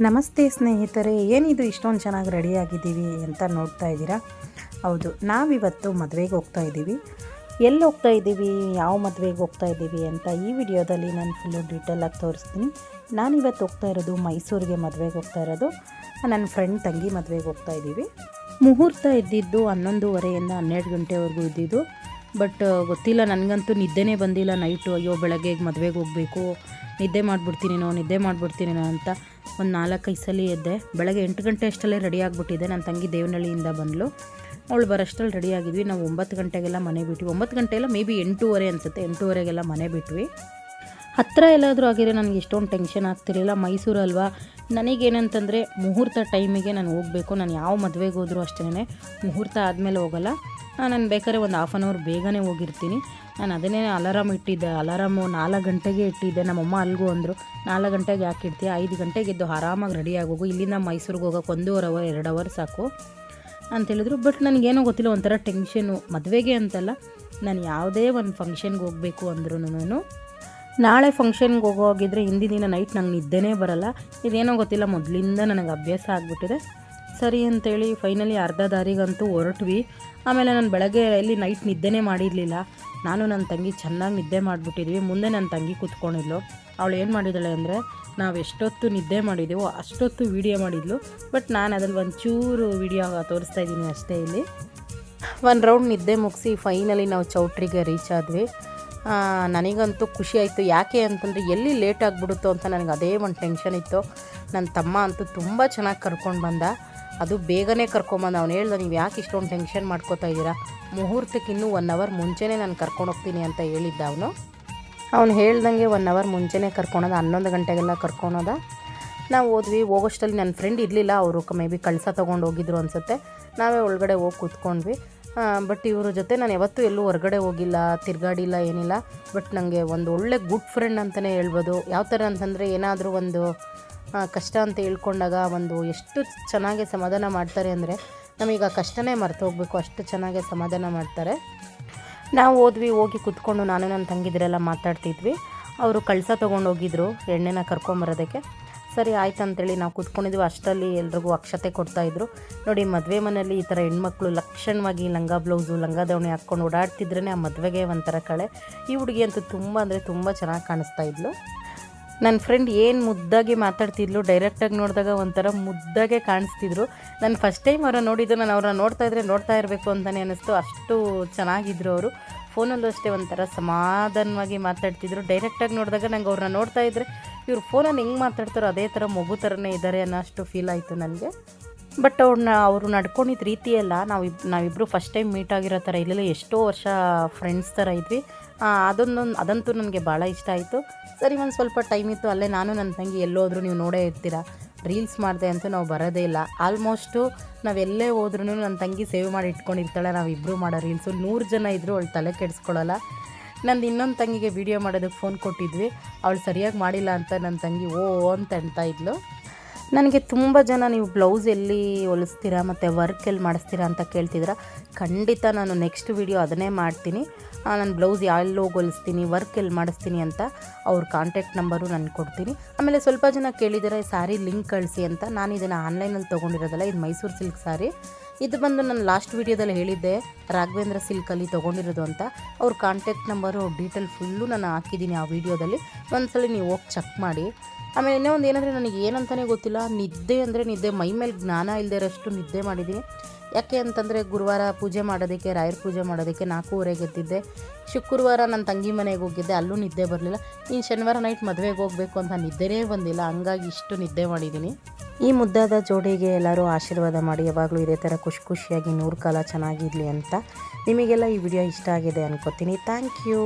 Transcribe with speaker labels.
Speaker 1: ನಮಸ್ತೆ ಸ್ನೇಹಿತರೆ, ಏನಿದು ಇಷ್ಟೊಂದು ಚೆನ್ನಾಗಿ ರೆಡಿಯಾಗಿದ್ದೀವಿ ಅಂತ ನೋಡ್ತಾ ಇದ್ದೀರಾ? ಹೌದು, ನಾವಿವತ್ತು ಮದುವೆಗೆ ಹೋಗ್ತಾ ಇದ್ದೀವಿ. ಎಲ್ಲಿ ಹೋಗ್ತಾ ಇದ್ದೀವಿ, ಯಾವ ಮದುವೆಗೆ ಹೋಗ್ತಾ ಇದ್ದೀವಿ ಅಂತ ಈ ವಿಡಿಯೋದಲ್ಲಿ ನಾನು ಫುಲ್ಲು ಡೀಟೇಲಾಗಿ ತೋರಿಸ್ತೀನಿ. ನಾನಿವತ್ತು ಹೋಗ್ತಾ ಇರೋದು ಮೈಸೂರಿಗೆ ಮದುವೆಗೆ ಹೋಗ್ತಾ ಇರೋದು. ನನ್ನ ಫ್ರೆಂಡ್ ತಂಗಿ ಮದುವೆಗೆ ಹೋಗ್ತಾ ಇದ್ದೀವಿ. ಮುಹೂರ್ತ ಇದ್ದಿದ್ದು 11:30 12 ಗಂಟೆವರೆಗೂ ಇದ್ದಿದ್ದು. ಬಟ್ ಗೊತ್ತಿಲ್ಲ, ನನಗಂತೂ ನಿದ್ದೆನೇ ಬಂದಿಲ್ಲ ನೈಟು. ಅಯ್ಯೋ ಬೆಳಗ್ಗೆ ಮದುವೆಗೆ ಹೋಗಬೇಕು, ನಿದ್ದೆ ಮಾಡಿಬಿಡ್ತೀನೇನೋ ಅಂತ ಒಂದು 4-5 ಸಲ ಎದ್ದೆ. ಬೆಳಗ್ಗೆ 8 ಗಂಟೆ ಅಷ್ಟಲ್ಲೇ ರೆಡಿ ಆಗಿಬಿಟ್ಟಿದ್ದೆ. ನನ್ನ ತಂಗಿ ದೇವನಹಳ್ಳಿಯಿಂದ ಬಂದಳು. ಅವಳು ಬರೋಷ್ಟರಲ್ಲಿ ರೆಡಿ ಆಗಿದ್ವಿ. ನಾವು 9 ಗಂಟೆಗೆಲ್ಲ ಮನೆ ಬಿಟ್ವಿ. 9 ಗಂಟೆ ಎಲ್ಲ ಮೇ ಬಿ 8:30 ಅನಿಸುತ್ತೆ. 8:30ಗೆಲ್ಲ ಮನೆ ಬಿಟ್ವಿ. ಹತ್ತಿರ ಎಲ್ಲಾದರೂ ಆಗಿದ್ರೆ ನನಗೆ ಇಷ್ಟೊಂದು ಟೆನ್ಷನ್ ಆಗ್ತಿರಲಿಲ್ಲ. ಮೈಸೂರು ಅಲ್ವಾ, ನನಗೇನಂತಂದರೆ ಮುಹೂರ್ತ ಟೈಮಿಗೆ ನಾನು ಹೋಗಬೇಕು. ನಾನು ಯಾವ ಮದುವೆಗೆ ಹೋದರೂ ಅಷ್ಟೇ, ಮುಹೂರ್ತ ಆದಮೇಲೆ ಹೋಗಲ್ಲ. ನಾನು ಬೇಕಾದ್ರೆ ಒಂದು ಹಾಫ್ ಆನ್ ಅವರ್ ಬೇಗನೆ ಹೋಗಿರ್ತೀನಿ. ನಾನು ಅದನ್ನೇ ಅಲಾರಾಮ್ ಇಟ್ಟಿದ್ದೆ. ಅಲಾರಾಮು 4 ಗಂಟೆಗೆ ಇಟ್ಟಿದ್ದೆ. ನಮ್ಮಮ್ಮ ಅಲ್ಲಿಗೂ ಅಂದರು, 4 ಗಂಟೆಗೆ ಯಾಕೆ ಇಡ್ತೀಯ, 5 ಗಂಟೆಗೆ ಎದ್ದು ಆರಾಮಾಗಿ ರೆಡಿಯಾಗಿ ಹೋಗು, ಇಲ್ಲಿಂದ ಮೈಸೂರಿಗೆ ಹೋಗೋಕೆ 1.5 ಅವರ್ 2 ಅವರ್ ಸಾಕು ಅಂತೇಳಿದ್ರು. ಬಟ್ ನನಗೇನೋ ಗೊತ್ತಿಲ್ಲ, ಒಂಥರ ಟೆನ್ಷನು. ಮದುವೆಗೆ ಅಂತಲ್ಲ, ನಾನು ಯಾವುದೇ ಒಂದು ಫಂಕ್ಷನ್ಗೆ ಹೋಗಬೇಕು ಅಂದ್ರೂ ನಾಳೆ ಫಂಕ್ಷನ್ಗೆ ಹೋಗಿದ್ರೆ ಹಿಂದಿನ ದಿನ ನೈಟ್ ನಂಗೆ ನಿದ್ದೆನೇ ಬರೋಲ್ಲ. ಇದೇನೋ ಗೊತ್ತಿಲ್ಲ, ಮೊದಲಿಂದ ನನಗೆ ಅಭ್ಯಾಸ ಆಗಿಬಿಟ್ಟಿದೆ. ಸರಿ ಅಂತೇಳಿ ಫೈನಲಿ ಅರ್ಧ ದಾರಿಗಂತೂ ಹೊರಟ್ವಿ. ಆಮೇಲೆ ನಾನು ಬೆಳಗ್ಗೆ ಎಲ್ಲಿ ನೈಟ್ ನಿದ್ದೆನೇ ಮಾಡಿರಲಿಲ್ಲ. ನಾನು ನನ್ನ ತಂಗಿ ಚೆನ್ನಾಗಿ ನಿದ್ದೆ ಮಾಡಿಬಿಟ್ಟಿದ್ವಿ. ಮುಂದೆ ನನ್ನ ತಂಗಿ ಕೂತ್ಕೊಂಡಿದ್ಲು. ಅವಳು ಏನು ಮಾಡಿದ್ದಾಳೆ ಅಂದರೆ, ನಾವು ಎಷ್ಟೊತ್ತು ನಿದ್ದೆ ಮಾಡಿದ್ದೀವೋ ಅಷ್ಟೊತ್ತು ವೀಡಿಯೋ ಮಾಡಿದ್ಲು. ಬಟ್ ನಾನು ಅದ್ರಲ್ಲಿ ಒಂಚೂರು ವೀಡಿಯೋ ತೋರಿಸ್ತಾ ಇದ್ದೀನಿ ಅಷ್ಟೇ. ಇಲ್ಲಿ ಒಂದು ರೌಂಡ್ ನಿದ್ದೆ ಮುಗಿಸಿ ಫೈನಲಿ ನಾವು ಚೌಟ್ರಿಗೆ ರೀಚ್ ಆದ್ವಿ. ನನಗಂತೂ ಖುಷಿ ಆಯಿತು. ಯಾಕೆ ಅಂತಂದರೆ ಎಲ್ಲಿ ಲೇಟ್ ಆಗಿಬಿಡುತ್ತೋ ಅಂತ ನನಗೆ ಅದೇ ಒಂದು ಟೆನ್ಷನ್ ಇತ್ತು. ನನ್ನ ತಮ್ಮ ಅಂತೂ ತುಂಬ ಚೆನ್ನಾಗಿ ಕರ್ಕೊಂಡು ಬಂದ. ಅದು ಬೇಗನೆ ಕರ್ಕೊಂಬಂದು. ಅವ್ನು ಹೇಳ್ದ, ನೀವು ಯಾಕೆ ಇಷ್ಟೊಂದು ಟೆನ್ಷನ್ ಮಾಡ್ಕೋತಾ ಇದ್ದೀರಾ, ಮುಹೂರ್ತಕ್ಕೆ ಇನ್ನೂ 1 ಅವರ್ ಮುಂಚೆನೇ ನಾನು ಕರ್ಕೊಂಡು ಹೋಗ್ತೀನಿ ಅಂತ ಹೇಳಿದ್ದ ಅವನು ಹೇಳ್ದಂಗೆ 1 ಅವರ್ ಮುಂಚೆನೇ ಕರ್ಕೊಳೋದ. 11 ಗಂಟೆಗೆಲ್ಲ ಕರ್ಕೊಳೋದ. ನಾವು ಹೋದ್ವಿ. ಹೋಗೋಷ್ಟರಲ್ಲಿ ನನ್ನ ಫ್ರೆಂಡ್ ಇರಲಿಲ್ಲ, ಅವರು ಮೇ ಬಿ ಕಳಸ ತೊಗೊಂಡು ಹೋಗಿದ್ರು ಅನಿಸುತ್ತೆ. ನಾವೇ ಒಳಗಡೆ ಹೋಗಿ ಕೂತ್ಕೊಂಡ್ವಿ. ಬಟ್ ಇವ್ರ ಜೊತೆ ನಾನು ಯಾವತ್ತೂ ಎಲ್ಲೂ ಹೊರಗಡೆ ಹೋಗಿಲ್ಲ, ತಿರುಗಾಡಿಲ್ಲ, ಏನಿಲ್ಲ. ಬಟ್ ನನಗೆ ಒಂದು ಒಳ್ಳೆ ಗುಡ್ ಫ್ರೆಂಡ್ ಅಂತಲೇ ಹೇಳ್ಬೋದು. ಯಾವ ಥರ ಅಂತಂದರೆ, ಏನಾದರೂ ಒಂದು ಕಷ್ಟ ಅಂತ ಹೇಳ್ಕೊಂಡಾಗ ಒಂದು ಎಷ್ಟು ಚೆನ್ನಾಗಿ ಸಮಾಧಾನ ಮಾಡ್ತಾರೆ ಅಂದರೆ, ನಮೀಗ ಕಷ್ಟನೇ ಮರ್ತು ಹೋಗಬೇಕು, ಅಷ್ಟು ಚೆನ್ನಾಗಿ ಸಮಾಧಾನ ಮಾಡ್ತಾರೆ. ನಾವು ಹೋಗಿ ಕೂತ್ಕೊಂಡು ನಾನು ನನ್ನ ತಂಗಿದ್ರೆಲ್ಲ ಮಾತಾಡ್ತಿದ್ವಿ. ಅವರು ಕಳಸ ತೊಗೊಂಡೋಗಿದ್ರು ಎಣ್ಣೆನ ಕರ್ಕೊಂಬರೋದಕ್ಕೆ. ಸರಿ ಆಯ್ತು ಅಂತೇಳಿ ನಾವು ಕೂತ್ಕೊಂಡಿದ್ವಿ. ಅಷ್ಟರಲ್ಲಿ ಎಲ್ರಿಗೂ ಅಕ್ಷತೆ ಕೊಡ್ತಾಯಿದ್ರು. ನೋಡಿ, ಮದುವೆ ಮನೆಯಲ್ಲಿ ಈ ಥರ ಹೆಣ್ಮಕ್ಳು ಲಕ್ಷಣವಾಗಿ ಲಂಗ ಬ್ಲೌಸು, ಲಂಗ ದಾವಣಿ ಹಾಕ್ಕೊಂಡು ಓಡಾಡ್ತಿದ್ರೇ ಆ ಮದುವೆಗೆ ಒಂಥರ ಕಳೆ. ಈ ಹುಡುಗಿ ಅಂತೂ ತುಂಬ ಅಂದರೆ ತುಂಬ ಚೆನ್ನಾಗಿ ಕಾಣಿಸ್ತಾ ಇದ್ಲು. ನನ್ನ ಫ್ರೆಂಡ್ ಏನು ಮುದ್ದಾಗಿ ಮಾತಾಡ್ತಿದ್ಲು. ಡೈರೆಕ್ಟಾಗಿ ನೋಡಿದಾಗ ಒಂಥರ ಮುದ್ದಾಗೆ ಕಾಣಿಸ್ತಿದ್ರು. ನಾನು ಫಸ್ಟ್ ಟೈಮ್ ಅವ್ರನ್ನ ನೋಡಿದ್ದು. ನಾನು ಅವ್ರನ್ನ ನೋಡ್ತಾ ಇರಬೇಕು ಅಂತಲೇ ಅನ್ನಿಸ್ತು. ಅಷ್ಟು ಚೆನ್ನಾಗಿದ್ರು ಅವರು. ಫೋನಲ್ಲೂ ಅಷ್ಟೇ ಒಂಥರ ಸಮಾಧಾನವಾಗಿ ಮಾತಾಡ್ತಿದ್ರು. ಡೈರೆಕ್ಟಾಗಿ ನೋಡಿದಾಗ ನಂಗೆ ಅವ್ರನ್ನ ನೋಡ್ತಾ ಇದ್ದರೆ, ಇವ್ರು ಫೋನಲ್ಲಿ ಹೆಂಗೆ ಮಾತಾಡ್ತಾರೋ ಅದೇ ಥರ ಮಗು ಥರನೇ ಇದ್ದಾರೆ ಅನ್ನೋ ಅಷ್ಟು ಫೀಲ್ ಆಯಿತು ನನಗೆ. ಬಟ್ ಅವರು ನಡ್ಕೊಂಡಿದ್ದ ರೀತಿಯೆಲ್ಲ ನಾವಿಬ್ಬರು ಫಸ್ಟ್ ಟೈಮ್ ಮೀಟ್ ಆಗಿರೋ ಥರ ಇಲ್ಲೆಲ್ಲ ಎಷ್ಟೋ ವರ್ಷ ಫ್ರೆಂಡ್ಸ್ ಥರ ಇದ್ವಿ. ಅದಂತೂ ನನಗೆ ಭಾಳ ಇಷ್ಟ ಆಯಿತು. ಸರಿ, ಒಂದು ಸ್ವಲ್ಪ ಟೈಮ್ ಇತ್ತು ಅಲ್ಲೇ. ನಾನು ನನ್ನ ತಂಗಿ ಎಲ್ಲೋದ್ರೂ ನೀವು ನೋಡೇ ಇರ್ತೀರ, ರೀಲ್ಸ್ ಮಾಡಿದೆ ಅಂತೂ ನಾವು ಬರೋದೇ ಇಲ್ಲ. ಆಲ್ಮೋಸ್ಟು ನಾವೆಲ್ಲೇ ಹೋದ್ರೂ ನನ್ನ ತಂಗಿ ಸೇವ್ ಮಾಡಿ ಇಟ್ಕೊಂಡಿರ್ತಾಳೆ ನಾವಿಬ್ಬರು ಮಾಡೋ ರೀಲ್ಸು. 100 ಜನ ಇದ್ದರೂ ಅವಳು ತಲೆ ಕೆಡಿಸ್ಕೊಳ್ಳಲ್ಲ. ನಂದು ಇನ್ನೊಂದು ತಂಗಿಗೆ ವೀಡಿಯೋ ಮಾಡೋದಕ್ಕೆ ಫೋನ್ ಕೊಟ್ಟಿದ್ವಿ. ಅವಳು ಸರಿಯಾಗಿ ಮಾಡಿಲ್ಲ ಅಂತ ನನ್ನ ತಂಗಿ ಅಂತ ಅಂತ ಇದ್ಲು. ನನಗೆ ತುಂಬ ಜನ ನೀವು ಬ್ಲೌಸ್ ಎಲ್ಲಿ ಹೊಲಿಸ್ತೀರಾ ಮತ್ತು ವರ್ಕ್ ಎಲ್ಲಿ ಮಾಡಿಸ್ತೀರಾ ಅಂತ ಕೇಳ್ತಿದ್ದೀರಾ. ಖಂಡಿತ ನಾನು ನೆಕ್ಸ್ಟ್ ವೀಡಿಯೋ ಅದನ್ನೇ ಮಾಡ್ತೀನಿ. ನಾನು ಬ್ಲೌಸ್ ಎಲ್ಲೋಗಿ ಹೊಲಿಸ್ತೀನಿ, ವರ್ಕ್ ಎಲ್ಲಿ ಮಾಡಿಸ್ತೀನಿ ಅಂತ ಅವ್ರ ಕಾಂಟ್ಯಾಕ್ಟ್ ನಂಬರು ನಾನು ಕೊಡ್ತೀನಿ. ಆಮೇಲೆ ಸ್ವಲ್ಪ ಜನ ಕೇಳಿದ್ದಾರೆ ಸ್ಯಾರಿ ಲಿಂಕ್ ಕಳಿಸಿ ಅಂತ. ನಾನು ಇದನ್ನು ಆನ್ಲೈನಲ್ಲಿ ತೊಗೊಂಡಿರೋದಲ್ಲ, ಇದು ಮೈಸೂರು ಸಿಲ್ಕ್ ಸ್ಯಾರಿ. ಇದು ಬಂದು ನಾನು ಲಾಸ್ಟ್ ವೀಡಿಯೋದಲ್ಲಿ ಹೇಳಿದ್ದೆ ರಾಘವೇಂದ್ರ ಸಿಲ್ಕಲ್ಲಿ ತೊಗೊಂಡಿರೋದು ಅಂತ. ಅವ್ರ ಕಾಂಟ್ಯಾಕ್ಟ್ ನಂಬರು ಡೀಟೇಲ್ ಫುಲ್ಲು ನಾನು ಹಾಕಿದ್ದೀನಿ ಆ ವೀಡಿಯೋದಲ್ಲಿ. ಒಂದ್ಸಲ ನೀವು ಹೋಗಿ ಚೆಕ್ ಮಾಡಿ. ಆಮೇಲೆ ಇನ್ನೂ ಒಂದು ಏನಂದರೆ, ನನಗೆ ಏನಂತಲೇ ಗೊತ್ತಿಲ್ಲ, ನಿದ್ದೆ ಅಂದರೆ ನಿದ್ದೆ, ಮೈ ಮೇಲೆ ಜ್ಞಾನ ಇಲ್ಲದೆ ಇರೋಷ್ಟು ನಿದ್ದೆ ಮಾಡಿದ್ದೀನಿ. ಯಾಕೆ ಅಂತಂದರೆ, ಗುರುವಾರ ಪೂಜೆ ಮಾಡೋದಕ್ಕೆ, ರಾಯರ ಪೂಜೆ ಮಾಡೋದಕ್ಕೆ 4:30ಗೆ ಎದ್ದಿದ್ದೆ. ಶುಕ್ರವಾರ ನನ್ನ ತಂಗಿ ಮನೆಗೆ ಹೋಗಿದ್ದೆ, ಅಲ್ಲೂ ನಿದ್ದೆ ಬರಲಿಲ್ಲ. ಇನ್ನು ಶನಿವಾರ ನೈಟ್ ಮದುವೆಗೆ ಹೋಗಬೇಕು ಅಂತ ನಿದ್ದೆನೇ ಬಂದಿಲ್ಲ, ಹಂಗಾಗಿ ಇಷ್ಟು ನಿದ್ದೆ ಮಾಡಿದ್ದೀನಿ. ಈ ಮುದ್ದಾದ ಜೋಡಿಗೆ ಎಲ್ಲರೂ ಆಶೀರ್ವಾದ ಮಾಡಿ, ಯಾವಾಗಲೂ ಇದೇ ಥರ ಖುಷಿಯಾಗಿ 100 ಕಾಲ ಚೆನ್ನಾಗಿರಲಿ ಅಂತ. ನಿಮಗೆಲ್ಲ ಈ ವಿಡಿಯೋ ಇಷ್ಟ ಆಗಿದೆ ಅನ್ಕೋತೀನಿ. Thank you.